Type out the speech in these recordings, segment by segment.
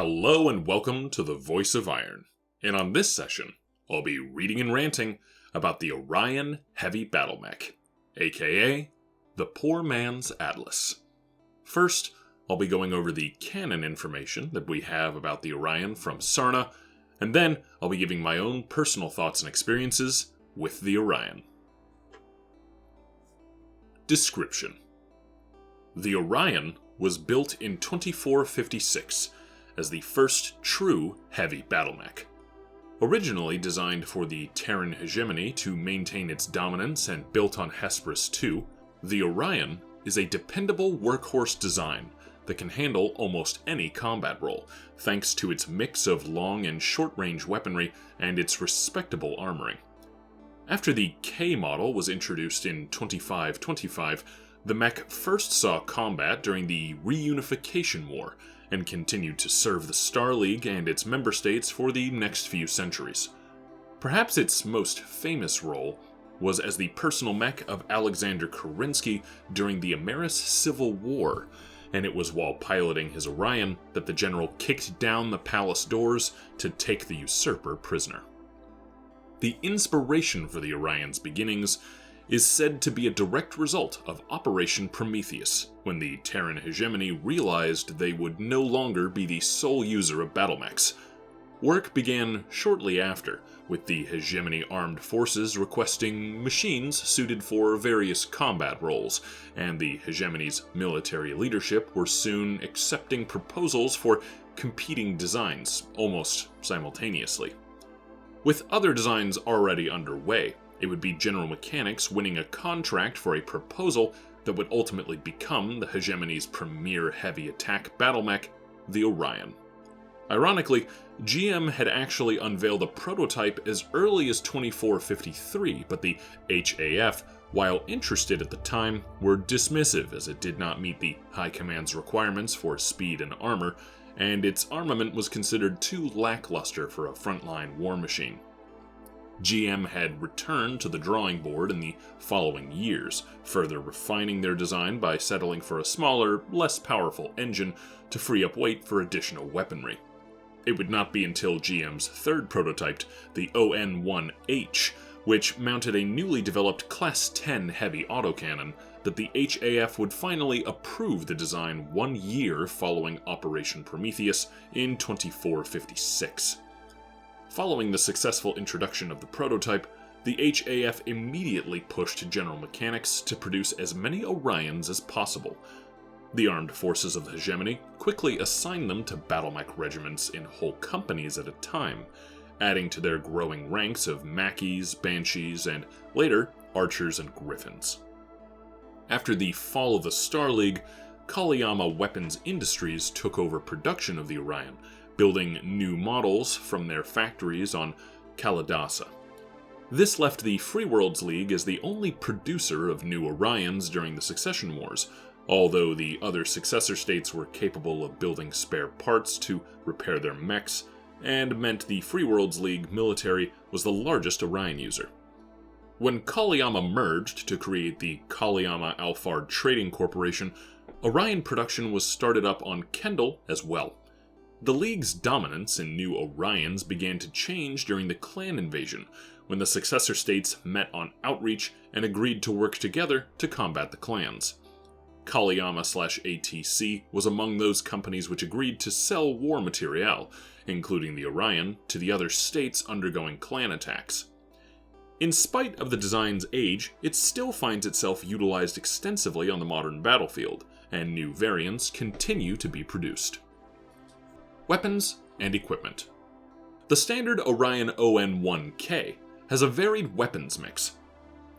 Hello and welcome to the Voice of Iron, and on this session, I'll be reading and ranting about the Orion Heavy Battlemech, aka the Poor Man's Atlas. First, I'll be going over the canon information that we have about the Orion from SARNA, and then I'll be giving my own personal thoughts and experiences with the Orion. Description: The Orion was built in 2456 as the first true heavy battlemech. Originally designed for the Terran hegemony to maintain its dominance and built on Hesperus II, the Orion is a dependable workhorse design that can handle almost any combat role, thanks to its mix of long and short-range weaponry and its respectable armoring. After the K model was introduced in 2525, the mech first saw combat during the Reunification War, and continued to serve the Star League and its member states for the next few centuries. Perhaps its most famous role was as the personal mech of Alexander Kerensky during the Ameris Civil War, and it was while piloting his Orion that the general kicked down the palace doors to take the usurper prisoner. The inspiration for the Orion's beginnings is said to be a direct result of Operation Prometheus, when the Terran hegemony realized they would no longer be the sole user of Battlemechs. Work began shortly after, with the hegemony armed forces requesting machines suited for various combat roles, and the hegemony's military leadership were soon accepting proposals for competing designs, almost simultaneously. With other designs already underway, it would be General Mechanics winning a contract for a proposal that would ultimately become the hegemony's premier heavy attack battlemech, the Orion. Ironically, GM had actually unveiled a prototype as early as 2453, but the HAF, while interested at the time, were dismissive as it did not meet the High Command's requirements for speed and armor, and its armament was considered too lackluster for a frontline war machine. GM had returned to the drawing board in the following years, further refining their design by settling for a smaller, less powerful engine to free up weight for additional weaponry. It would not be until GM's third prototype, the ON-1H, which mounted a newly developed Class 10 heavy autocannon, that the HAF would finally approve the design 1 year following Operation Prometheus in 2456. Following the successful introduction of the prototype, the HAF immediately pushed General Mechanics to produce as many Orions as possible. The armed forces of the hegemony quickly assigned them to battlemech regiments in whole companies at a time, adding to their growing ranks of Mackeys, Banshees, and later Archers and Griffins. After the fall of the Star League, Kaliyama Weapons Industries took over production of the Orion, building new models from their factories on Kalidasa. This left the Free Worlds League as the only producer of new Orions during the Succession Wars, although the other successor states were capable of building spare parts to repair their mechs, and meant the Free Worlds League military was the largest Orion user. When Kaliyama merged to create the Kaliyama Alphard Trading Corporation, Orion production was started up on Kendall as well. The League's dominance in new Orions began to change during the clan invasion, when the successor states met on Outreach and agreed to work together to combat the clans. Kaliyama/ATC was among those companies which agreed to sell war materiel, including the Orion, to the other states undergoing clan attacks. In spite of the design's age, it still finds itself utilized extensively on the modern battlefield, and new variants continue to be produced. Weapons and equipment. The standard Orion ON-1K has a varied weapons mix.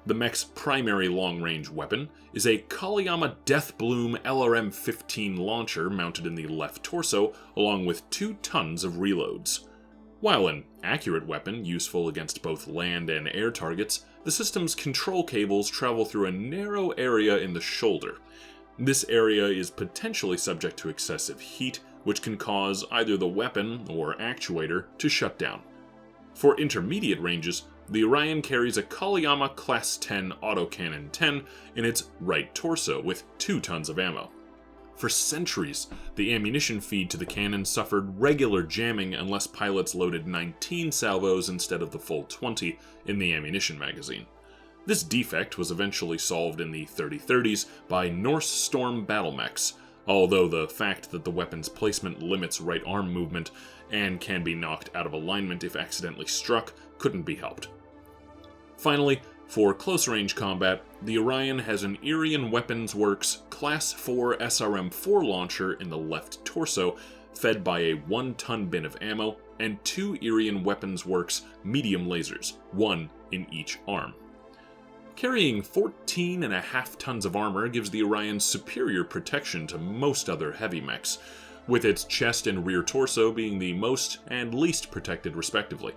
The mech's primary long-range weapon is a Kaliyama Deathbloom LRM-15 launcher mounted in the left torso, along with 2 tons of reloads. While an accurate weapon useful against both land and air targets, the system's control cables travel through a narrow area in the shoulder. This area is potentially subject to excessive heat, which can cause either the weapon or actuator to shut down. For intermediate ranges, the Orion carries a Kaliyama Class 10 Autocannon 10 in its right torso with 2 tons of ammo. For centuries, the ammunition feed to the cannon suffered regular jamming unless pilots loaded 19 salvos instead of the full 20 in the ammunition magazine. This defect was eventually solved in the 3030s by Norse Storm Battlemechs, although the fact that the weapon's placement limits right arm movement and can be knocked out of alignment if accidentally struck couldn't be helped. Finally, for close-range combat, the Orion has an Orion Weapons Works Class 4 SRM-4 launcher in the left torso, fed by a 1-ton bin of ammo, and 2 Orion Weapons Works medium lasers, 1 in each arm. Carrying 14.5 tons of armor gives the Orion superior protection to most other heavy mechs, with its chest and rear torso being the most and least protected respectively.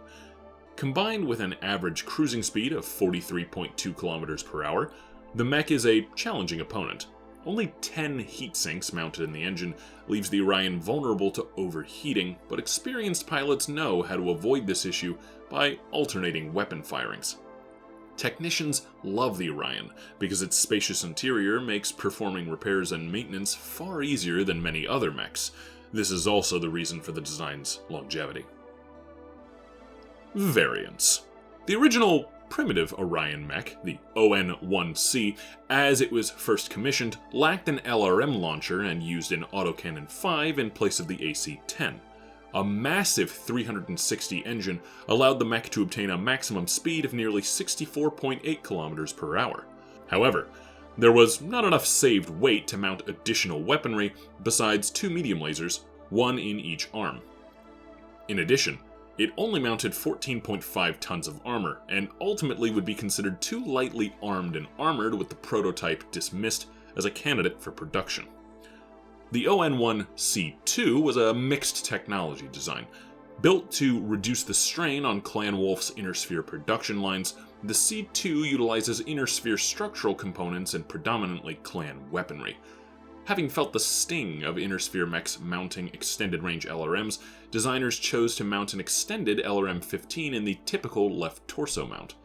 Combined with an average cruising speed of 43.2 km per hour, the mech is a challenging opponent. Only 10 heat sinks mounted in the engine leaves the Orion vulnerable to overheating, but experienced pilots know how to avoid this issue by alternating weapon firings. Technicians love the Orion because its spacious interior makes performing repairs and maintenance far easier than many other mechs. This is also the reason for the design's longevity. Variants. The original primitive Orion mech, the ON-1C, as it was first commissioned, lacked an LRM launcher and used an autocannon 5 in place of the AC-10. A massive 360 engine allowed the mech to obtain a maximum speed of nearly 64.8 km per hour. However, there was not enough saved weight to mount additional weaponry besides 2 medium lasers, 1 in each arm. In addition, it only mounted 14.5 tons of armor, and ultimately would be considered too lightly armed and armored, with the prototype dismissed as a candidate for production. The ON-1C2 was a mixed technology design. Built to reduce the strain on Clan Wolf's inner sphere production lines, the C2 utilizes inner sphere structural components and predominantly Clan weaponry. Having felt the sting of inner sphere mechs mounting extended range LRMs, designers chose to mount an extended LRM-15 in the typical left torso mount.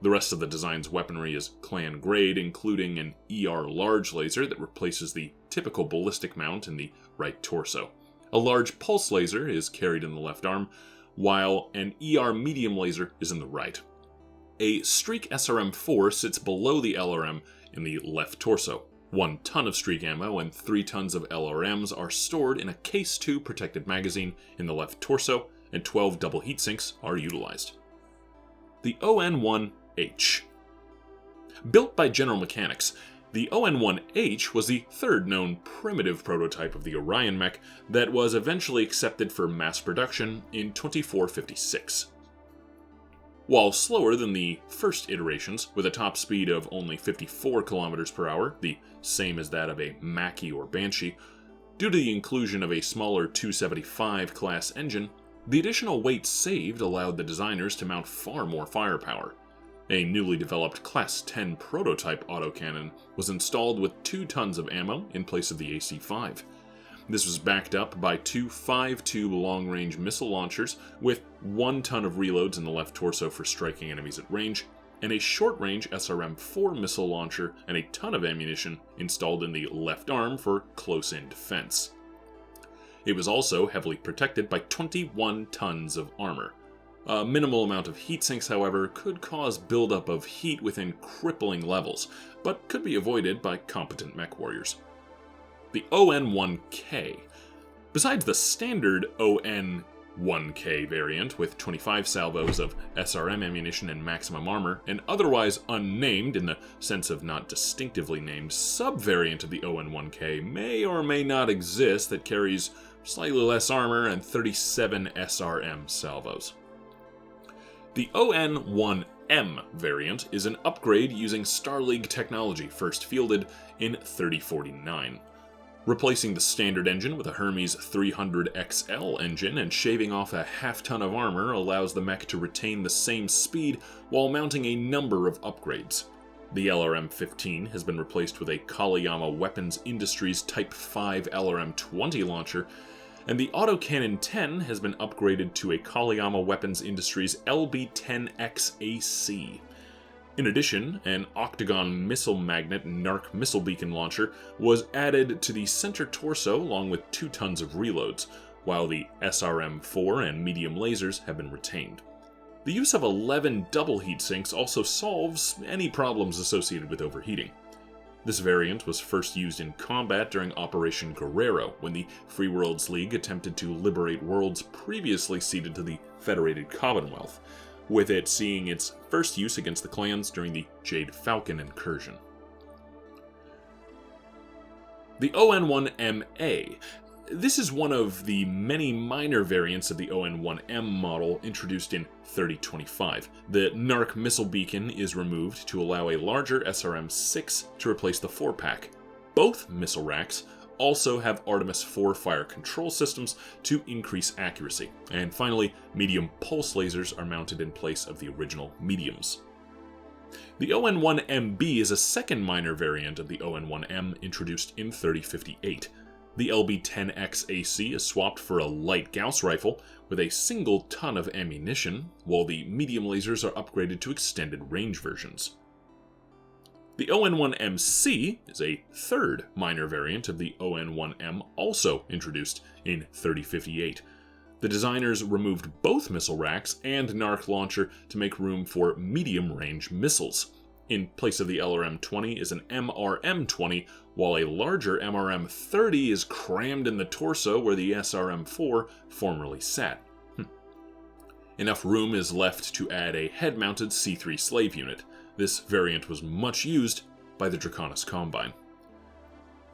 The rest of the design's weaponry is Clan grade, including an ER large laser that replaces the typical ballistic mount in the right torso. A large pulse laser is carried in the left arm, while an ER medium laser is in the right. A Streak SRM-4 sits below the LRM in the left torso. 1 ton of Streak ammo and 3 tons of LRMs are stored in a Case 2 protected magazine in the left torso, and 12 double heatsinks are utilized. The ON-1H. Built by General Mechanics, the ON-1H was the third known primitive prototype of the Orion mech that was eventually accepted for mass production in 2456. While slower than the first iterations, with a top speed of only 54 km per hour, the same as that of a Mackie or Banshee, due to the inclusion of a smaller 275 class engine, the additional weight saved allowed the designers to mount far more firepower. A newly developed Class 10 prototype autocannon was installed with 2 tons of ammo in place of the AC-5. This was backed up by 2 5-tube long-range missile launchers with 1 ton of reloads in the left torso for striking enemies at range, and a short-range SRM-4 missile launcher and a ton of ammunition installed in the left arm for close-in defense. It was also heavily protected by 21 tons of armor. A minimal amount of heat sinks, however, could cause buildup of heat within crippling levels, but could be avoided by competent mech warriors. The ON-1K. Besides the standard ON-1K variant with 25 salvos of SRM ammunition and maximum armor, an otherwise unnamed, in the sense of not distinctively named, sub-variant of the ON-1K may or may not exist that carries slightly less armor and 37 SRM salvos. The ON-1M variant is an upgrade using Star League technology first fielded in 3049. Replacing the standard engine with a Hermes 300XL engine and shaving off a half-ton of armor allows the mech to retain the same speed while mounting a number of upgrades. The LRM-15 has been replaced with a Kaliyama Weapons Industries Type 5 LRM-20 launcher, and the Autocannon 10 has been upgraded to a Kaliyama Weapons Industries LB-10X AC. In addition, an octagon missile magnet NARC missile beacon launcher was added to the center torso along with 2 tons of reloads, while the SRM-4 and medium lasers have been retained. The use of 11 double heat sinks also solves any problems associated with overheating. This variant was first used in combat during Operation Guerrero, when the Free Worlds League attempted to liberate worlds previously ceded to the Federated Commonwealth, with it seeing its first use against the clans during the Jade Falcon incursion. The ON-1MA. This is one of the many minor variants of the ON-1M model introduced in 3025. The NARC missile beacon is removed to allow a larger SRM-6 to replace the 4-pack. Both missile racks also have Artemis 4 fire control systems to increase accuracy. And finally, medium pulse lasers are mounted in place of the original mediums. The ON-1MB is a second minor variant of the ON-1M introduced in 3058. The LB-10X-AC is swapped for a light Gauss rifle with a single ton of ammunition, while the medium lasers are upgraded to extended range versions. The ON-1MC is a third minor variant of the ON-1M, also introduced in 3058. The designers removed both missile racks and NARC launcher to make room for medium-range missiles. In place of the LRM-20 is an MRM-20, while a larger MRM-30 is crammed in the torso where the SRM-4 formerly sat. Enough room is left to add a head-mounted C3 slave unit. This variant was much used by the Draconis Combine.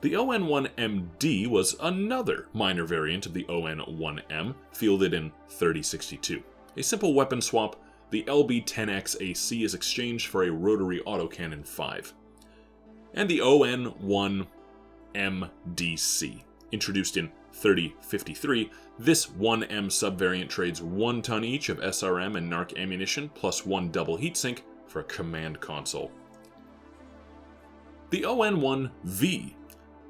The ON-1MD was another minor variant of the ON-1M, fielded in 3062. A simple weapon swap, the LB-10X-AC is exchanged for a rotary autocannon 5. And the ON-1MDC, introduced in 3053, this 1M subvariant trades 1 ton each of SRM and NARC ammunition plus 1 double heatsink for a command console. The ON-1V,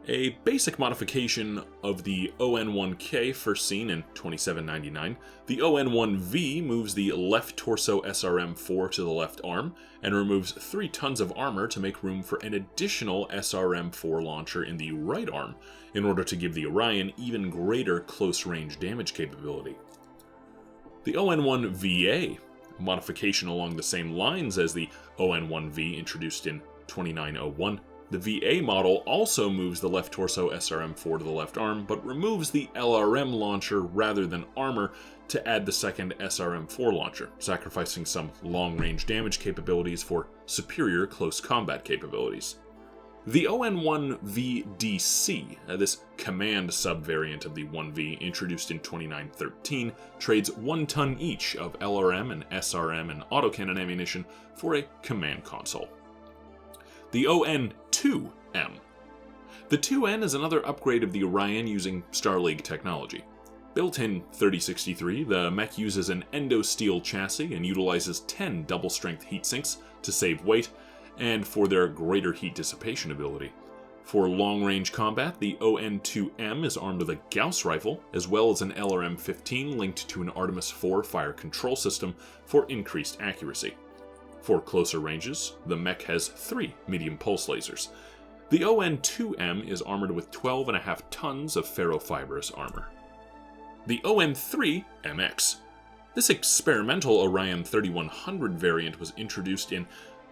a basic modification of the ON-1K first seen in 2799, the ON-1V moves the left torso SRM-4 to the left arm and removes 3 tons of armor to make room for an additional SRM-4 launcher in the right arm in order to give the Orion even greater close-range damage capability. The ON-1VA, a modification along the same lines as the ON-1V introduced in 2901, the VA model also moves the left torso SRM-4 to the left arm, but removes the LRM launcher rather than armor to add the second SRM-4 launcher, sacrificing some long-range damage capabilities for superior close combat capabilities. The ON-1VDC, this command subvariant of the 1V introduced in 2913, trades 1 ton each of LRM and SRM and autocannon ammunition for a command console. The ON-2M. The 2N is another upgrade of the Orion using Star League technology. Built in 3063, the mech uses an endo-steel chassis and utilizes 10 double-strength heatsinks to save weight and for their greater heat dissipation ability. For long-range combat, the ON-2M is armed with a Gauss rifle, as well as an LRM-15 linked to an Artemis 4 fire control system for increased accuracy. For closer ranges, the mech has 3 medium pulse lasers. The ON-2M is armored with 12.5 tons of ferrofibrous armor. The ON-3MX. This experimental Orion 3100 variant was introduced in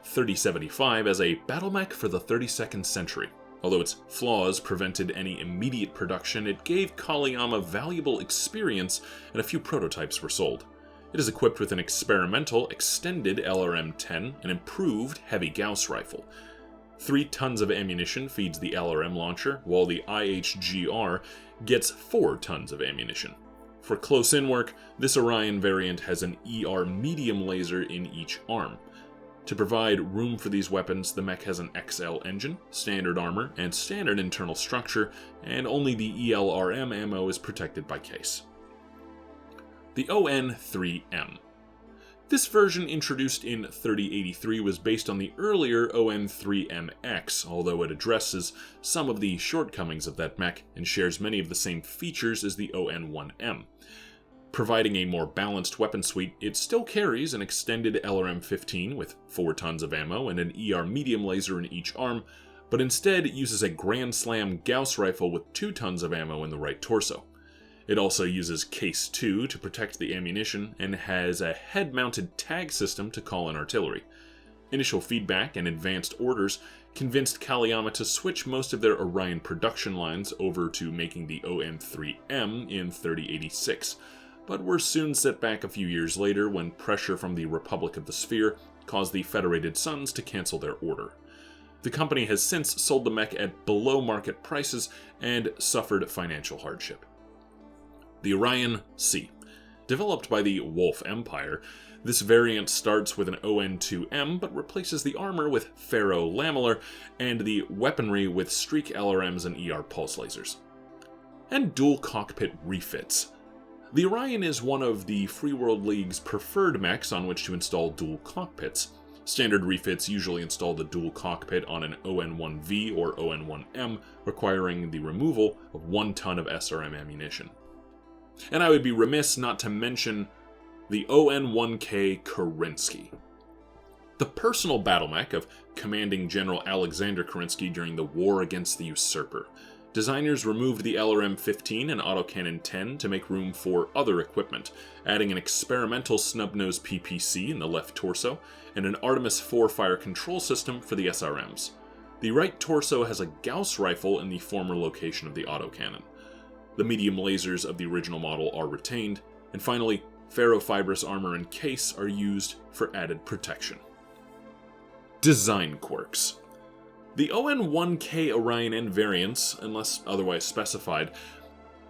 3075 as a Battlemech for the 32nd century. Although its flaws prevented any immediate production, it gave Kaliyama valuable experience and a few prototypes were sold. It is equipped with an experimental extended LRM-10 and improved heavy Gauss rifle. 3 tons of ammunition feeds the LRM launcher, while the IHGR gets 4 tons of ammunition. For close-in work, this Orion variant has an ER medium laser in each arm. To provide room for these weapons, the mech has an XL engine, standard armor, and standard internal structure, and only the ELRM ammo is protected by case. The ON-3M. This version, introduced in 3083, was based on the earlier ON-3MX, although it addresses some of the shortcomings of that mech and shares many of the same features as the ON-1M. providing a more balanced weapon suite, it still carries an extended LRM-15 with 4 tons of ammo and an ER medium laser in each arm, but instead it uses a Grand Slam Gauss rifle with 2 tons of ammo in the right torso. It also uses Case 2 to protect the ammunition and has a head-mounted tag system to call in artillery. Initial feedback and advanced orders convinced Kaliyama to switch most of their Orion production lines over to making the ON-3M in 3086, but were soon set back a few years later when pressure from the Republic of the Sphere caused the Federated Suns to cancel their order. The company has since sold the mech at below market prices and suffered financial hardship. The Orion C. Developed by the Wolf Empire, this variant starts with an ON-2M but replaces the armor with ferro lamellar and the weaponry with streak LRMs and ER pulse lasers. And dual cockpit refits. The Orion is one of the Free World League's preferred mechs on which to install dual cockpits. Standard refits usually install the dual cockpit on an ON-1V or ON-1M, requiring the removal of 1 ton of SRM ammunition. And I would be remiss not to mention the ON-1K Kerensky. The personal battlemech of commanding General Alexander Kerensky during the war against the usurper. Designers removed the LRM-15 and autocannon 10 to make room for other equipment, adding an experimental snub-nose PPC in the left torso and an Artemis 4 fire control system for the SRMs. The right torso has a Gauss rifle in the former location of the autocannon. The medium lasers of the original model are retained, and finally, ferrofibrous armor and case are used for added protection. Design quirks. The ON-1K Orion and variants, unless otherwise specified,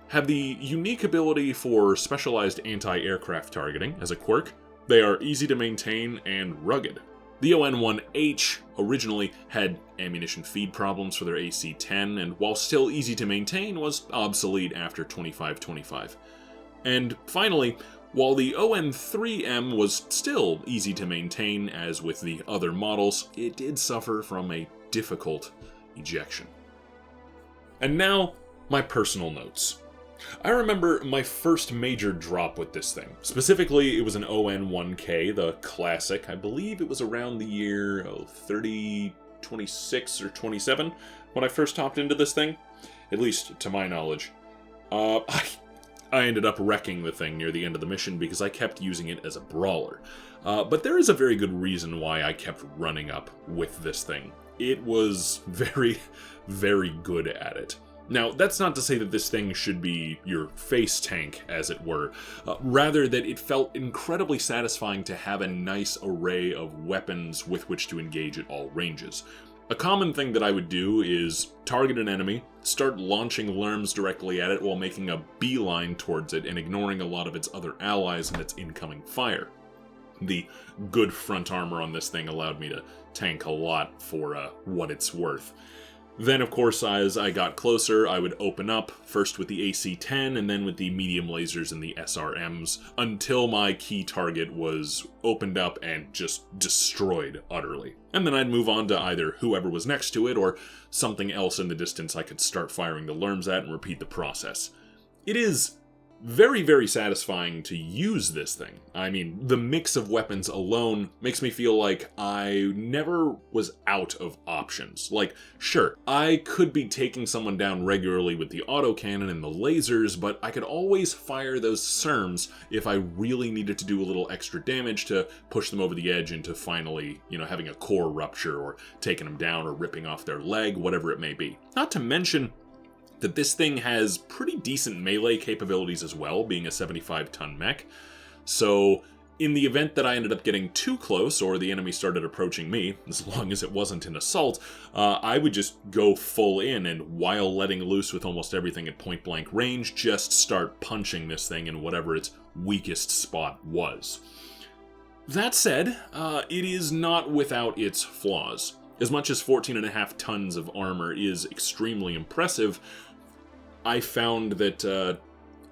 have the unique ability for specialized anti-aircraft targeting as a quirk. They are easy to maintain and rugged. The ON-1H originally had ammunition feed problems for their AC-10, and while still easy to maintain, was obsolete after 2525. And finally, while the ON-3M was still easy to maintain, as with the other models, it did suffer from a difficult ejection. And now, my personal notes. I remember my first major drop with this thing. Specifically, it was an ON-1K, the classic. I believe it was around the year 3026 or 27 when I first hopped into this thing. At least, to my knowledge. I ended up wrecking the thing near the end of the mission because I kept using it as a brawler. But there is a very good reason why I kept running up with this thing. It was very, very good at it. Now, that's not to say that this thing should be your face tank, as it were. Rather that it felt incredibly satisfying to have a nice array of weapons with which to engage at all ranges. A common thing that I would do is target an enemy, start launching lerms directly at it while making a beeline towards it and ignoring a lot of its other allies and its incoming fire. The good front armor on this thing allowed me to tank a lot for what it's worth. Then, of course, as I got closer, I would open up, first with the AC-10 and then with the medium lasers and the SRMs, until my key target was opened up and just destroyed utterly. And then I'd move on to either whoever was next to it or something else in the distance I could start firing the lerms at and repeat the process. It is very, very satisfying to use this thing. I mean, the mix of weapons alone makes me feel like I never was out of options. Like, sure, I could be taking someone down regularly with the autocannon and the lasers, but I could always fire those SRMs if I really needed to do a little extra damage to push them over the edge into finally, having a core rupture or taking them down or ripping off their leg, whatever it may be. Not to mention that this thing has pretty decent melee capabilities as well, being a 75-ton mech. So, in the event that I ended up getting too close, or the enemy started approaching me, as long as it wasn't an assault, I would just go full in, and while letting loose with almost everything at point-blank range, just start punching this thing in whatever its weakest spot was. That said, it is not without its flaws. As much as 14.5 tons of armor is extremely impressive, I found that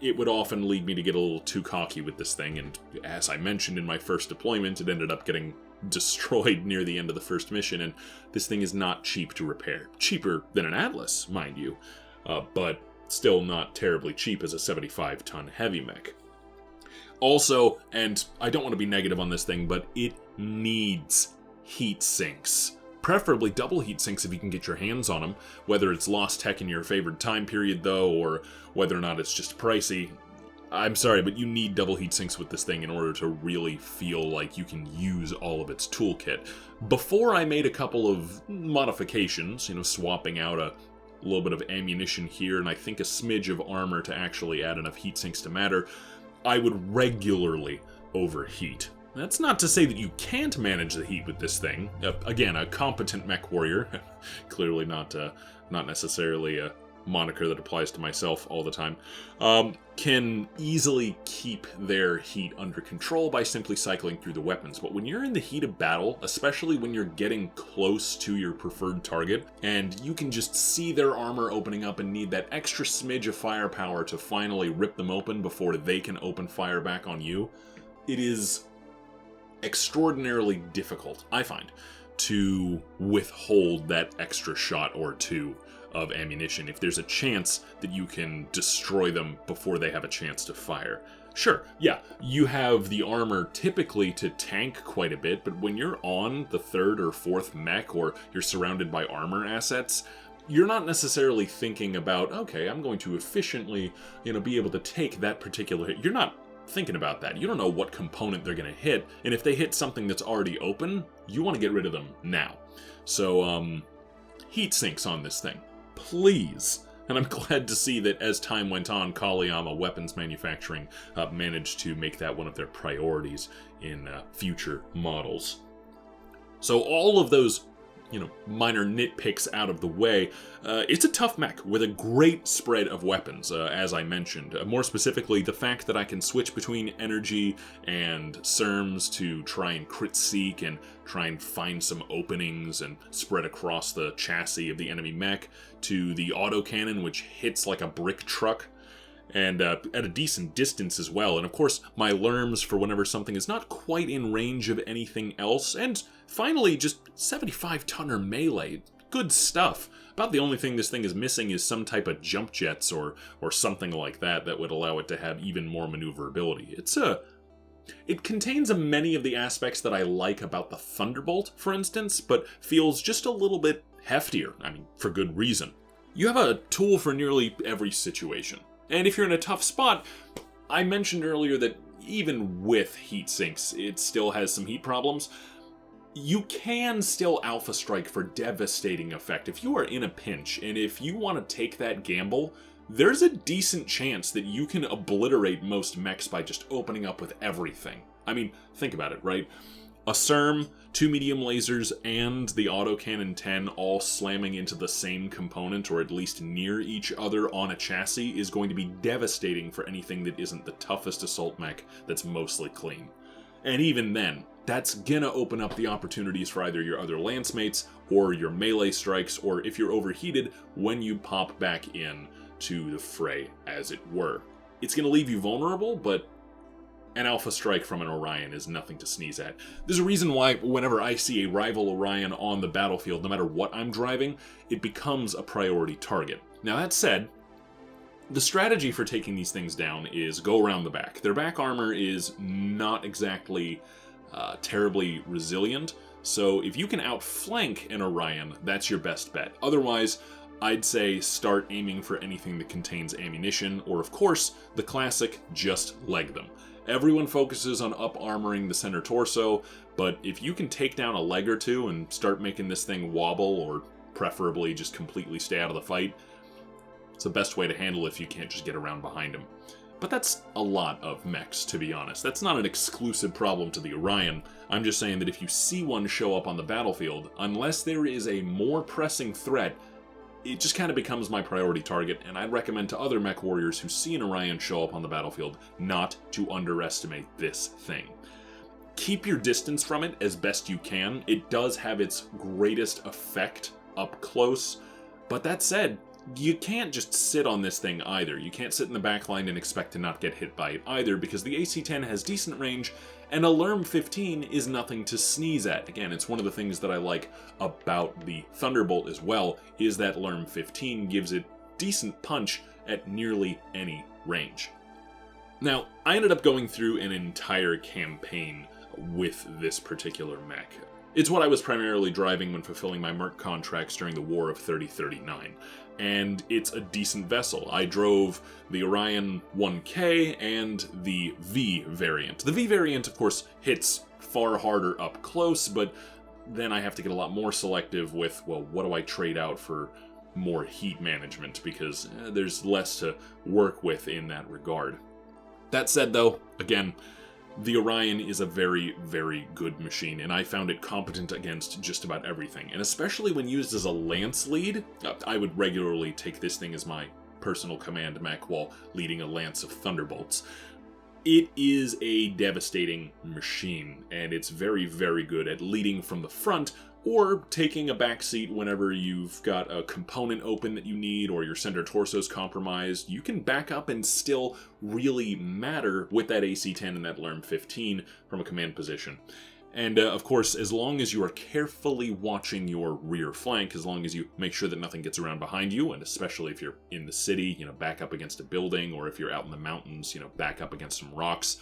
it would often lead me to get a little too cocky with this thing, and as I mentioned in my first deployment, it ended up getting destroyed near the end of the first mission, and this thing is not cheap to repair. Cheaper than an Atlas, mind you, but still not terribly cheap as a 75-ton heavy mech. Also, and I don't want to be negative on this thing, but it needs heat sinks. Preferably double heat sinks if you can get your hands on them, whether it's lost tech in your favorite time period though, or whether or not it's just pricey. I'm sorry, but you need double heat sinks with this thing in order to really feel like you can use all of its toolkit. Before I made a couple of modifications, swapping out a little bit of ammunition here and I think a smidge of armor to actually add enough heat sinks to matter, I would regularly overheat. That's not to say that you can't manage the heat with this thing. Again, a competent mech warrior, clearly not necessarily a moniker that applies to myself all the time, can easily keep their heat under control by simply cycling through the weapons. But when you're in the heat of battle, especially when you're getting close to your preferred target, and you can just see their armor opening up and need that extra smidge of firepower to finally rip them open before they can open fire back on you, it is extraordinarily difficult, I find, to withhold that extra shot or two of ammunition if there's a chance that you can destroy them before they have a chance to fire. Sure, yeah, you have the armor typically to tank quite a bit, but when you're on the third or fourth mech or you're surrounded by armor assets, you're not necessarily thinking about, okay, I'm going to efficiently, be able to take that particular hit. You're not thinking about that. You don't know what component they're going to hit, and if they hit something that's already open, you want to get rid of them now. So, heat sinks on this thing. Please. And I'm glad to see that as time went on, Kaliyama Weapons Manufacturing managed to make that one of their priorities in future models. So all of those, minor nitpicks out of the way, it's a tough mech with a great spread of weapons, as I mentioned. More specifically, the fact that I can switch between energy and SERMs to try and crit seek and try and find some openings and spread across the chassis of the enemy mech, to the autocannon, which hits like a brick truck, and at a decent distance as well. And of course, my lerms for whenever something is not quite in range of anything else. And finally, just 75-tonner melee. Good stuff. About the only thing this thing is missing is some type of jump jets or something like that would allow it to have even more maneuverability. It contains many of the aspects that I like about the Thunderbolt, for instance, but feels just a little bit heftier. I mean, for good reason. You have a tool for nearly every situation. And if you're in a tough spot, I mentioned earlier that even with heat sinks, it still has some heat problems. You can still Alpha Strike for devastating effect. If you are in a pinch, and if you want to take that gamble, there's a decent chance that you can obliterate most mechs by just opening up with everything. I mean, think about it, right? A SERM, 2 medium lasers, and the autocannon 10 all slamming into the same component, or at least near each other on a chassis, is going to be devastating for anything that isn't the toughest assault mech that's mostly clean. And even then, that's gonna open up the opportunities for either your other lance mates, or your melee strikes, or if you're overheated, when you pop back in to the fray, as it were. It's gonna leave you vulnerable, but an Alpha Strike from an Orion is nothing to sneeze at. There's a reason why whenever I see a rival Orion on the battlefield, no matter what I'm driving, it becomes a priority target. Now that said, the strategy for taking these things down is go around the back. Their back armor is not exactly terribly resilient, so if you can outflank an Orion, that's your best bet. Otherwise, I'd say start aiming for anything that contains ammunition, or of course, the classic, just leg them. Everyone focuses on up-armoring the center torso, but if you can take down a leg or two and start making this thing wobble, or preferably just completely stay out of the fight, it's the best way to handle it if you can't just get around behind him. But that's a lot of mechs, to be honest. That's not an exclusive problem to the Orion. I'm just saying that if you see one show up on the battlefield, unless there is a more pressing threat, it just kind of becomes my priority target, and I'd recommend to other mech warriors who see an Orion show up on the battlefield not to underestimate this thing. Keep your distance from it as best you can. It does have its greatest effect up close, but that said, you can't just sit on this thing either. You can't sit in the back line and expect to not get hit by it either, because the AC-10 has decent range, and a Lerm 15 is nothing to sneeze at. Again, it's one of the things that I like about the Thunderbolt as well, is that Lerm 15 gives it decent punch at nearly any range. Now, I ended up going through an entire campaign with this particular mech. It's what I was primarily driving when fulfilling my merc contracts during the War of 3039, and it's a decent vessel. I drove the Orion 1K and the V variant. The V variant, of course, hits far harder up close, but then I have to get a lot more selective with, well, what do I trade out for more heat management, because there's less to work with in that regard. That said, though, again, the Orion is a very, very good machine, and I found it competent against just about everything. And especially when used as a lance lead, I would regularly take this thing as my personal command mech while leading a lance of thunderbolts. It is a devastating machine, and it's very, very good at leading from the front, or taking a back seat whenever you've got a component open that you need or your center torso's compromised. You can back up and still really matter with that AC-10 and that LRM-15 from a command position. And of course, as long as you are carefully watching your rear flank, as long as you make sure that nothing gets around behind you, and especially if you're in the city, back up against a building, or if you're out in the mountains, back up against some rocks,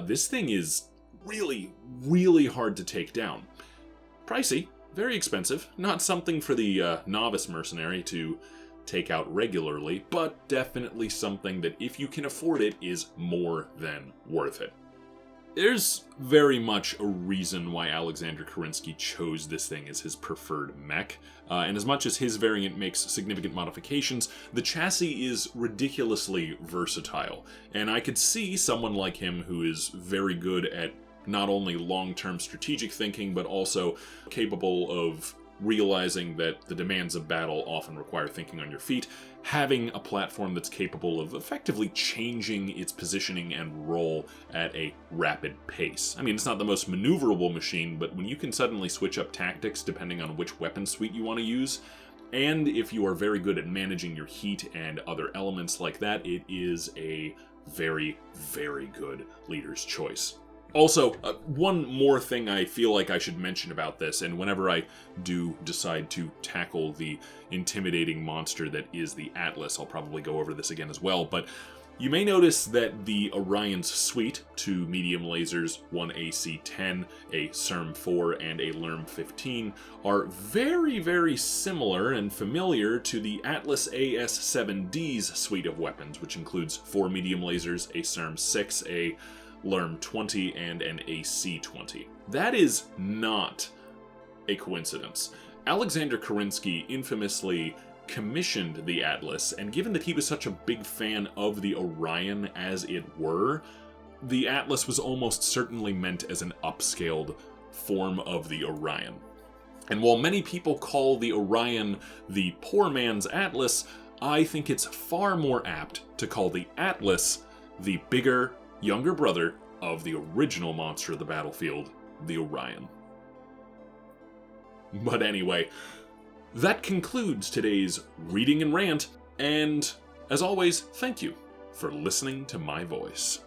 this thing is really, really hard to take down. Pricey. Very expensive, not something for the novice mercenary to take out regularly, but definitely something that, if you can afford it, is more than worth it. There's very much a reason why Alexander Kerensky chose this thing as his preferred mech, and as much as his variant makes significant modifications, the chassis is ridiculously versatile, and I could see someone like him who is very good at not only long-term strategic thinking, but also capable of realizing that the demands of battle often require thinking on your feet, having a platform that's capable of effectively changing its positioning and role at a rapid pace. I mean, it's not the most maneuverable machine, but when you can suddenly switch up tactics depending on which weapon suite you want to use, and if you are very good at managing your heat and other elements like that, it is a very, very good leader's choice. Also, one more thing I feel like I should mention about this, and whenever I do decide to tackle the intimidating monster that is the Atlas, I'll probably go over this again as well, but you may notice that the Orion's suite, 2 medium lasers, 1 AC-10, a SERM-4, and a LRM-15, are very, very similar and familiar to the Atlas AS-7D's suite of weapons, which includes 4 medium lasers, a SERM-6, a LRM-20, and an AC-20. That is not a coincidence. Alexander Kerensky infamously commissioned the Atlas, and given that he was such a big fan of the Orion as it were, the Atlas was almost certainly meant as an upscaled form of the Orion. And while many people call the Orion the poor man's Atlas, I think it's far more apt to call the Atlas the bigger, younger brother of the original monster of the battlefield, the Orion. But anyway, that concludes today's reading and rant, and as always, thank you for listening to my voice.